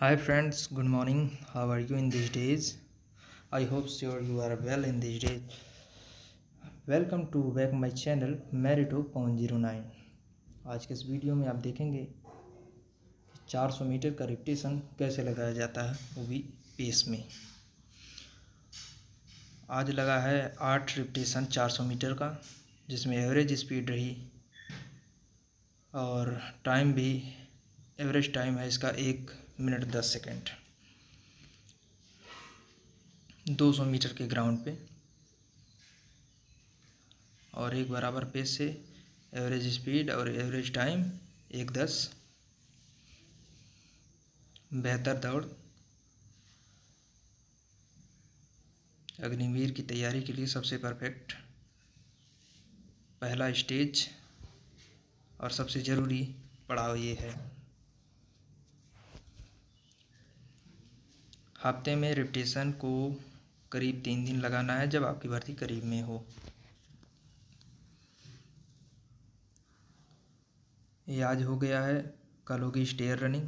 Hi friends, good morning. How are you in these days? I hope sure you are well in these days. Welcome to back my channel Merito.09। आज के इस video में आप देखेंगे कि 400 metre का repetition कैसे लगाया जाता है, वो भी पेस में। आज लगा है 8 रिपीटेशन 400 मीटर का, जिसमें एवरेज स्पीड रही और टाइम भी एवरेज टाइम है इसका 1 मिनट 10 सेकेंड 200 मीटर के ग्राउंड पे, और एक बराबर पेस से एवरेज स्पीड और एवरेज टाइम 1:10। बेहतर दौड़ अग्निवीर की तैयारी के लिए सबसे परफेक्ट पहला स्टेज और सबसे ज़रूरी पड़ाव ये है। हफ्ते में रिपीटेशन को करीब 3 दिन लगाना है जब आपकी भर्ती करीब में हो। ये आज हो गया है, कल होगी स्टेयर रनिंग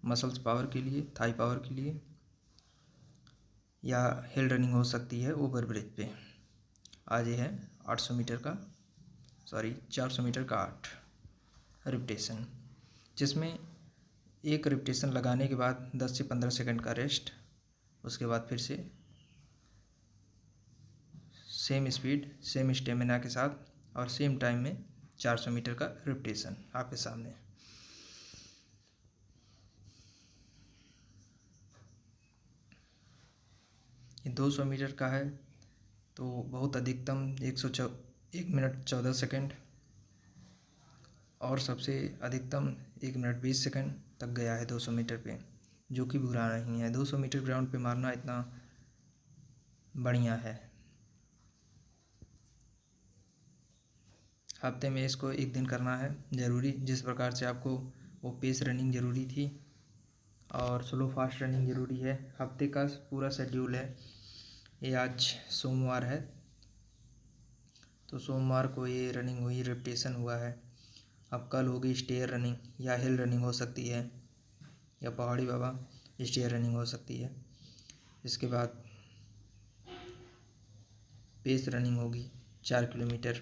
मसल्स पावर के लिए, थाई पावर के लिए, या हिल रनिंग हो सकती है ओवर ब्रिज पे। आज ये है 400 मीटर का 8 रिपीटेशन, जिसमें एक रिपीटेशन लगाने के बाद 10 से 15 सेकंड का रेस्ट, उसके बाद फिर से सेम स्पीड सेम स्टेमिना के साथ और सेम टाइम में 400 मीटर का रिपीटेशन आपके सामने। ये 200 मीटर का है तो बहुत अधिकतम 1 मिनट 14 सेकंड और सबसे अधिकतम 1 मिनट 20 सेकंड तक गया है 200 मीटर पे, जो कि बुरा नहीं है। 200 मीटर ग्राउंड पे मारना इतना बढ़िया है। हफ्ते में इसको 1 दिन करना है ज़रूरी। जिस प्रकार से आपको वो पेस रनिंग ज़रूरी थी और स्लो फास्ट रनिंग ज़रूरी है, हफ्ते का पूरा शेड्यूल है। ये आज सोमवार है तो सोमवार को ये रनिंग हुई, रिपीटेशन हुआ है। अब कल होगी स्टेयर रनिंग या हिल रनिंग हो सकती है, या पहाड़ी बाबा स्टेयर रनिंग हो सकती है। इसके बाद पेस रनिंग होगी 4 किलोमीटर।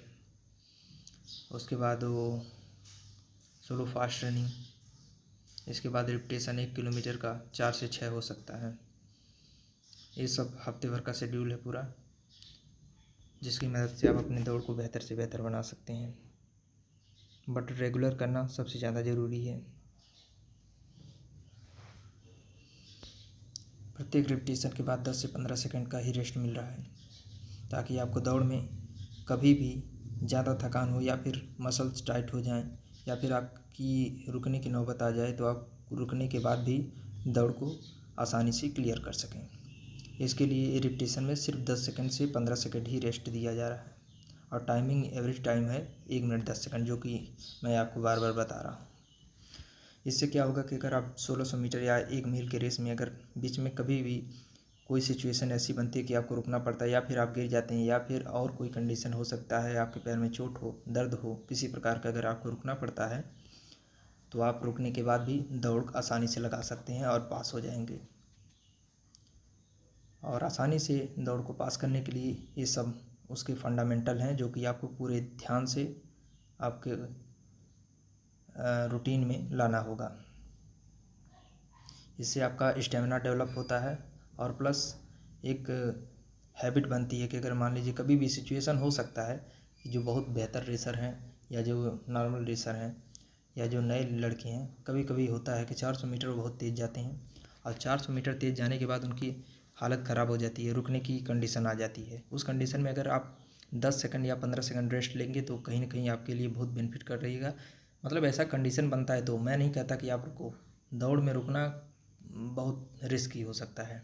उसके बाद वो स्लो फास्ट रनिंग। इसके बाद रिपीटेशन 1 किलोमीटर का 4 से 6 हो सकता है। ये सब हफ्ते भर का शेड्यूल है पूरा, जिसकी मदद से आप अपने दौड़ को बेहतर से बेहतर बना सकते हैं। बट रेगुलर करना सबसे ज़्यादा ज़रूरी है। प्रत्येक रिपीटेशन के बाद 10 से 15 सेकंड का ही रेस्ट मिल रहा है, ताकि आपको दौड़ में कभी भी ज़्यादा थकान हो या फिर मसल्स टाइट हो जाएं या फिर आपकी रुकने की नौबत आ जाए तो आप रुकने के बाद भी दौड़ को आसानी से क्लियर कर सकें। इसके लिए रिपीटेशन में सिर्फ 10 सेकंड से 15 सेकंड ही रेस्ट दिया जा रहा है, और टाइमिंग एवरेज टाइम है 1 मिनट 10 सेकंड, जो कि मैं आपको बार बार बता रहा हूँ। इससे क्या होगा कि अगर आप 1600 मीटर या 1 मील के रेस में अगर बीच में कभी भी कोई सिचुएशन ऐसी बनती है कि आपको रुकना पड़ता है, या फिर आप गिर जाते हैं, या फिर और कोई कंडीशन हो सकता है, आपके पैर में चोट हो, दर्द हो, किसी प्रकार का अगर आपको रुकना पड़ता है, तो आप रुकने के बाद भी दौड़ आसानी से लगा सकते हैं और पास हो जाएंगे। और आसानी से दौड़ को पास करने के लिए ये सब उसके फंडामेंटल हैं, जो कि आपको पूरे ध्यान से आपके रूटीन में लाना होगा। इससे आपका स्टेमिना डेवलप होता है और प्लस एक हैबिट बनती है कि अगर मान लीजिए कभी भी सिचुएशन हो सकता है कि जो बहुत बेहतर रेसर हैं या जो नॉर्मल रेसर हैं या जो नए लड़के हैं, कभी कभी होता है कि 400 मीटर बहुत तेज़ जाते हैं और 400 मीटर तेज़ जाने के बाद उनकी हालत ख़राब हो जाती है, रुकने की कंडीशन आ जाती है। उस कंडीशन में अगर आप 10 सेकंड या 15 सेकंड रेस्ट लेंगे तो कहीं ना कहीं आपके लिए बहुत बेनिफिट कर रहेगा। मतलब ऐसा कंडीशन बनता है, तो मैं नहीं कहता कि आप रुको। दौड़ में रुकना बहुत रिस्की हो सकता है,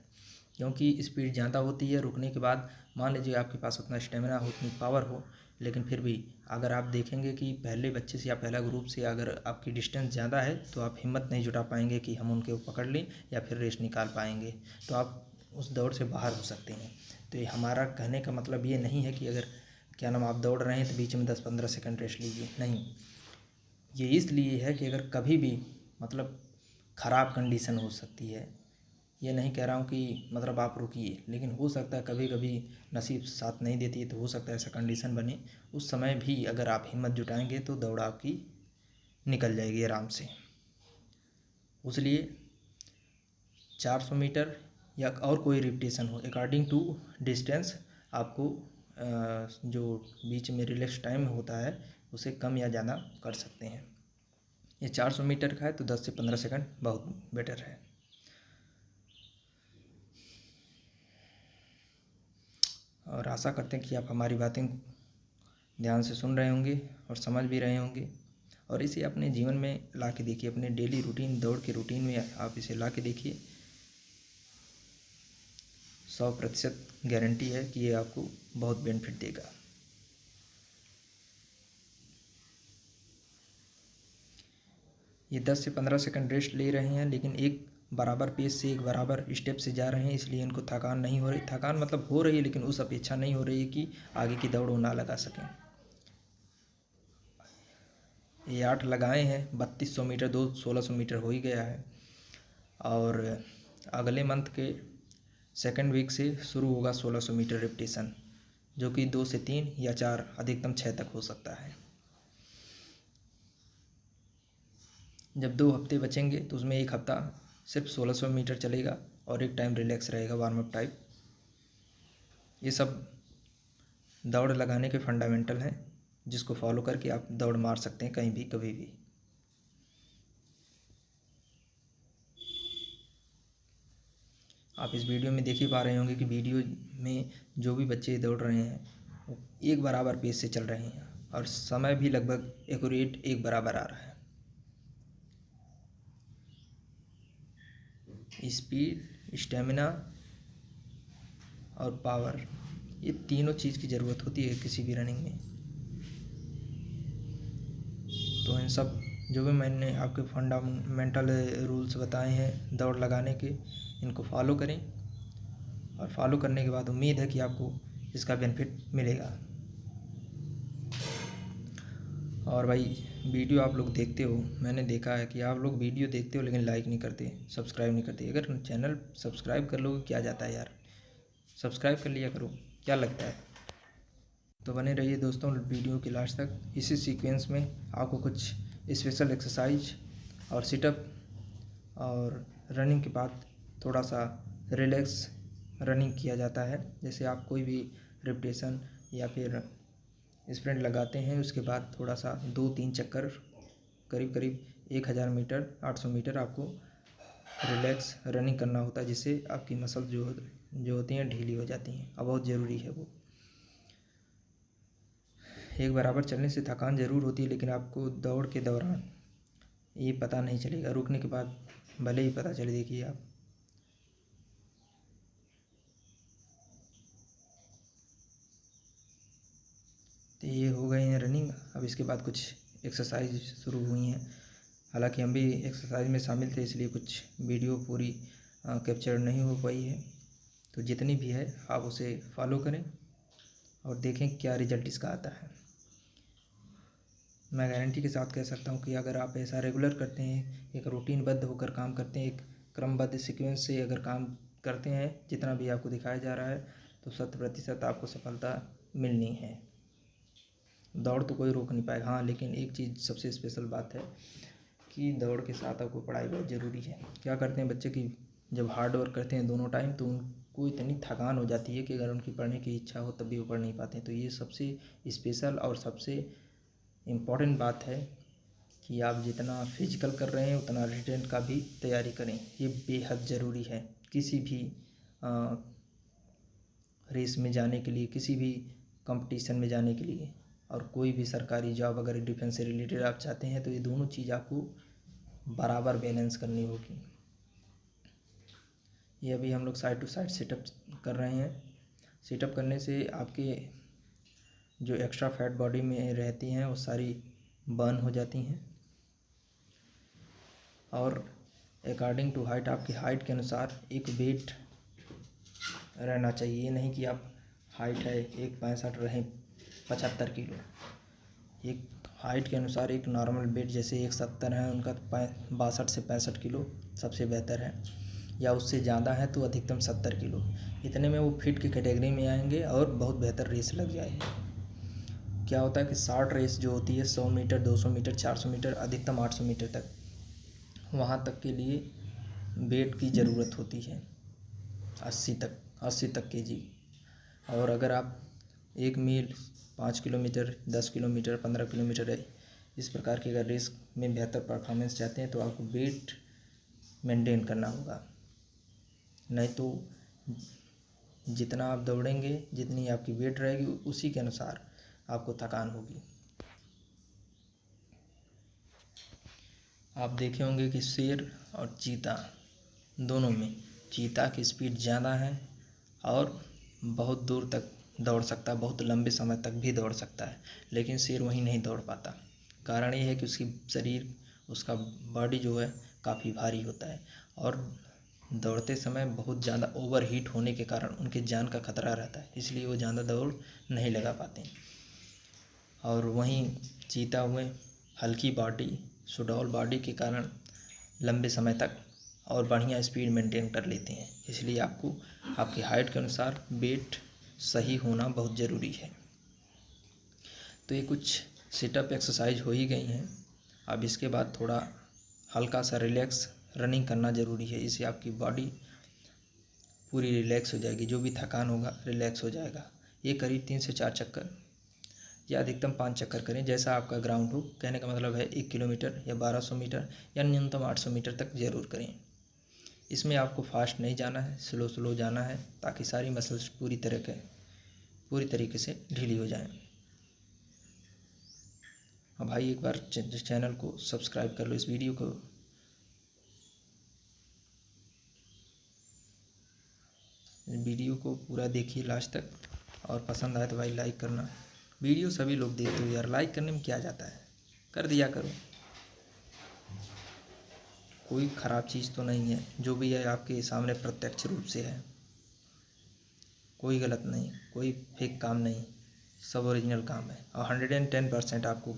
क्योंकि स्पीड ज़्यादा होती है। रुकने के बाद मान लीजिए आपके पास उतना स्टेमिना हो, उतनी पावर हो, लेकिन फिर भी अगर आप देखेंगे कि पहले बच्चे से या पहला ग्रुप से अगर आपकी डिस्टेंस ज़्यादा है तो आप हिम्मत नहीं जुटा पाएंगे कि हम उनके पकड़ लें या फिर रेस निकाल पाएंगे, तो आप उस दौड़ से बाहर हो सकते हैं। तो ये हमारा कहने का मतलब ये नहीं है कि अगर क्या नाम आप दौड़ रहे हैं तो बीच में 10-15 सेकंड रेस्ट लीजिए, नहीं। ये इसलिए है कि अगर कभी भी मतलब ख़राब कंडीशन हो सकती है। ये नहीं कह रहा हूँ कि मतलब आप रुकिए, लेकिन हो सकता है कभी कभी नसीब साथ नहीं देती है तो हो सकता है ऐसा कंडीशन बने। उस समय भी अगर आप हिम्मत जुटाएंगे तो दौड़ आपकी निकल जाएगी आराम से। इसलिए 400 मीटर या और कोई रिपीटेशन हो, अकॉर्डिंग टू डिस्टेंस आपको जो बीच में रिलैक्स टाइम होता है उसे कम या ज़्यादा कर सकते हैं। ये 400 मीटर का है तो 10 से 15 सेकंड बहुत बेटर है। और आशा करते हैं कि आप हमारी बातें ध्यान से सुन रहे होंगे और समझ भी रहे होंगे, और इसे अपने जीवन में ला के देखिए, अपने डेली रूटीन दौड़ के रूटीन में आप इसे ला के देखिए। 100% गारंटी है कि ये आपको बहुत बेनिफिट देगा। ये 10 से 15 सेकंड रेस्ट ले रहे हैं, लेकिन एक बराबर पेस से, एक बराबर स्टेप से जा रहे हैं, इसलिए इनको थकान नहीं हो रही। थकान मतलब हो रही है, लेकिन उस अपेक्षा नहीं हो रही है कि आगे की दौड़ वो ना लगा सकें। ये 8 लगाए हैं, 3200 मीटर, 1600 मीटर हो ही गया है। और अगले मंथ के सेकंड वीक से शुरू होगा 1600 मीटर रिपीटेशन, जो कि 2 से 3 या 4 अधिकतम 6 तक हो सकता है। जब 2 हफ्ते बचेंगे तो उसमें एक हफ्ता सिर्फ 1600 मीटर चलेगा और एक टाइम रिलैक्स रहेगा, वार्म अप टाइप। ये सब दौड़ लगाने के फंडामेंटल हैं, जिसको फॉलो करके आप दौड़ मार सकते हैं कहीं भी कभी भी। आप इस वीडियो में देख ही पा रहे होंगे कि वीडियो में जो भी बच्चे दौड़ रहे हैं वो एक बराबर पेस से चल रहे हैं और समय भी लगभग एक्यूरेट एक बराबर आ रहा है। स्पीड, स्टेमिना और पावर, ये तीनों चीज़ की ज़रूरत होती है किसी भी रनिंग में। तो इन सब जो भी मैंने आपके फंडामेंटल रूल्स बताए हैं दौड़ लगाने के, इनको फॉलो करें, और फॉलो करने के बाद उम्मीद है कि आपको इसका बेनिफिट मिलेगा। और भाई वीडियो आप लोग देखते हो, मैंने देखा है कि आप लोग वीडियो देखते हो लेकिन लाइक नहीं करते, सब्सक्राइब नहीं करते। अगर चैनल सब्सक्राइब कर लोगे क्या जाता है यार, सब्सक्राइब कर लिया करो, क्या लगता है। तो बने रहिए दोस्तों वीडियो के लास्ट तक। इसी सीक्वेंस में आपको कुछ स्पेशल एक्सरसाइज और सिटअप और रनिंग के बाद थोड़ा सा रिलैक्स रनिंग किया जाता है। जैसे आप कोई भी रिपीटेशन या फिर स्प्रिंट लगाते हैं, उसके बाद थोड़ा सा 2-3 चक्कर, करीब करीब 1000 मीटर 800 मीटर आपको रिलैक्स रनिंग करना होता है, जिससे आपकी मसल जो होती हैं ढीली हो जाती हैं, और बहुत ज़रूरी है वो। एक बराबर चलने से थकान ज़रूर होती है, लेकिन आपको दौड़ के दौरान ये पता नहीं चलेगा, रुकने के बाद भले ही पता चले। देखिए आप, तो ये हो गए हैं रनिंग। अब इसके बाद कुछ एक्सरसाइज शुरू हुई हैं, हालांकि हम भी एक्सरसाइज में शामिल थे, इसलिए कुछ वीडियो पूरी कैप्चर नहीं हो पाई है। तो जितनी भी है आप उसे फॉलो करें और देखें क्या रिजल्ट इसका आता है। मैं गारंटी के साथ कह सकता हूँ कि अगर आप ऐसा रेगुलर करते हैं, एक रूटीनबद्ध होकर काम करते हैं, एक क्रमबद्ध सीक्वेंस से अगर काम करते हैं, जितना भी आपको दिखाया जा रहा है, तो 100% आपको सफलता मिलनी है। दौड़ तो कोई रोक नहीं पाएगा। हाँ, लेकिन एक चीज़ सबसे स्पेशल बात है कि दौड़ के साथ आपको पढ़ाई बहुत ज़रूरी है। क्या करते हैं बच्चे कि जब हार्ड वर्क करते हैं दोनों टाइम, तो उनको इतनी थकान हो जाती है कि अगर उनकी पढ़ने की इच्छा हो तब भी वो पढ़ नहीं पाते हैं। तो ये सबसे स्पेशल और सबसे इम्पॉर्टेंट बात है कि आप जितना फिजिकल कर रहे हैं उतना रिटन का भी तैयारी करें। ये बेहद ज़रूरी है किसी भी रेस में जाने के लिए, किसी भी कंपटीशन में जाने के लिए, और कोई भी सरकारी जॉब अगर डिफेंस से रिलेटेड आप चाहते हैं, तो ये दोनों चीज़ आपको बराबर बैलेंस करनी होगी। ये अभी हम लोग साइड टू साइड सेटअप कर रहे हैं। सेटअप करने से आपके जो एक्स्ट्रा फैट बॉडी में रहती हैं वो सारी बर्न हो जाती हैं, और अकॉर्डिंग टू हाइट, आपकी हाइट के अनुसार एक वेट रहना चाहिए। ये नहीं कि आप हाइट है 1.65 रहें 75 किलो। एक हाइट के अनुसार एक नॉर्मल वेट, जैसे 170 है उनका 62 से 65 किलो सबसे बेहतर है, या उससे ज़्यादा है तो अधिकतम 70 किलो। इतने में वो फिट की कैटेगरी में आएंगे और बहुत बेहतर रेस लग जाएगी। क्या होता है कि शॉर्ट रेस जो होती है 100 मीटर, 200 मीटर, 400 मीटर, अधिकतम 800 मीटर तक, वहाँ तक के लिए वेट की ज़रूरत होती है 80 तक केजी। और अगर आप 1 मील, 5 किलोमीटर, 10 किलोमीटर, 15 किलोमीटर है, इस प्रकार की अगर रेस में बेहतर परफॉर्मेंस चाहते हैं तो आपको वेट मेंटेन करना होगा। नहीं तो जितना आप दौड़ेंगे, जितनी आपकी वेट रहेगी, उसी के अनुसार आपको थकान होगी। आप देखे होंगे कि शेर और चीता दोनों में चीता की स्पीड ज़्यादा है और बहुत दूर तक दौड़ सकता है, बहुत लंबे समय तक भी दौड़ सकता है, लेकिन शेर वहीं नहीं दौड़ पाता। कारण ये है कि उसकी शरीर, उसका बॉडी जो है काफ़ी भारी होता है और दौड़ते समय बहुत ज़्यादा ओवर हीट होने के कारण उनके जान का खतरा रहता है, इसलिए वो ज़्यादा दौड़ नहीं लगा पाते। और वहीं चीता हुए हल्की बॉडी, सुडौल बॉडी के कारण लंबे समय तक और बढ़िया स्पीड मेंटेन कर लेते हैं। इसलिए आपको आपकी हाइट के अनुसार वेट सही होना बहुत ज़रूरी है। तो ये कुछ सिटअप एक्सरसाइज हो ही गई हैं। अब इसके बाद थोड़ा हल्का सा रिलैक्स रनिंग करना ज़रूरी है। इससे आपकी बॉडी पूरी रिलैक्स हो जाएगी, जो भी थकान होगा रिलैक्स हो जाएगा। ये करीब 3 से 4 चक्कर या अधिकतम 5 चक्कर करें, जैसा आपका ग्राउंड हो। कहने का मतलब है 1 किलोमीटर या 1200 मीटर या न्यूनतम 800 मीटर तक ज़रूर करें। इसमें आपको फास्ट नहीं जाना है, स्लो स्लो जाना है, ताकि सारी मसल्स पूरी तरीके से ढीली हो जाएं। अब भाई एक बार चैनल को सब्सक्राइब कर लो, इस वीडियो को पूरा देखिए लास्ट तक, और पसंद आए तो भाई लाइक करना। वीडियो सभी लोग देखते हो यार, लाइक करने में क्या जाता है, कर दिया करो। कोई ख़राब चीज़ तो नहीं है, जो भी है आपके सामने प्रत्यक्ष रूप से है। कोई गलत नहीं, कोई फेक काम नहीं, सब ओरिजिनल काम है। और 110% आपको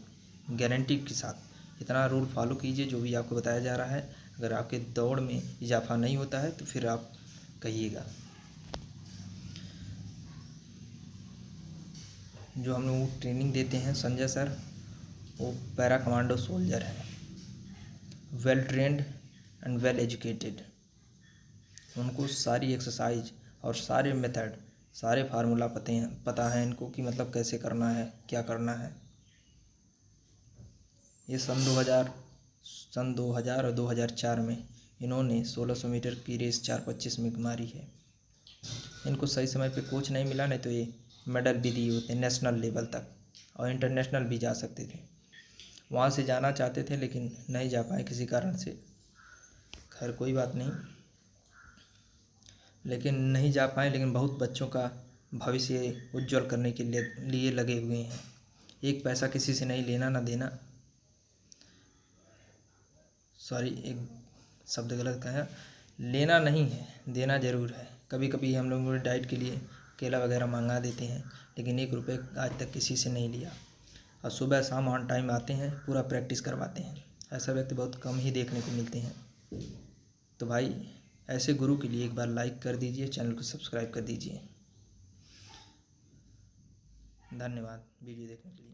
गारंटी के साथ इतना रूल फॉलो कीजिए जो भी आपको बताया जा रहा है। अगर आपके दौड़ में इजाफा नहीं होता है तो फिर आप कहिएगा। जो हम लोग ट्रेनिंग देते हैं संजय सर, वो पैरा कमांडो सोल्जर है, well trained and well educated. उनको सारी एक्सरसाइज और सारे मेथड, सारे फार्मूला पता है इनको कि मतलब कैसे करना है, क्या करना है। ये सन 2000 और 2004 में इन्होंने 1600 मीटर की रेस 4:25 में मारी है। इनको सही समय पे कोच नहीं मिला, नहीं तो ये मेडल भी दिए होते नेशनल लेवल तक, और इंटरनेशनल भी जा सकते थे। वहाँ से जाना चाहते थे लेकिन नहीं जा पाए किसी कारण से। खैर कोई बात नहीं, लेकिन नहीं जा पाए, लेकिन बहुत बच्चों का भविष्य उज्जवल करने के लिए लगे हुए हैं। एक पैसा किसी से नहीं लेना ना देना। सॉरी, एक शब्द गलत कहा, लेना नहीं है, देना ज़रूर है। कभी कभी हम लोग डाइट के लिए केला वगैरह मंगा देते हैं, लेकिन 1 रुपये आज तक किसी से नहीं लिया। और सुबह शाम ऑन टाइम आते हैं, पूरा प्रैक्टिस करवाते हैं। ऐसा व्यक्ति बहुत कम ही देखने को मिलते हैं। तो भाई ऐसे गुरु के लिए एक बार लाइक कर दीजिए, चैनल को सब्सक्राइब कर दीजिए। धन्यवाद वीडियो देखने के लिए।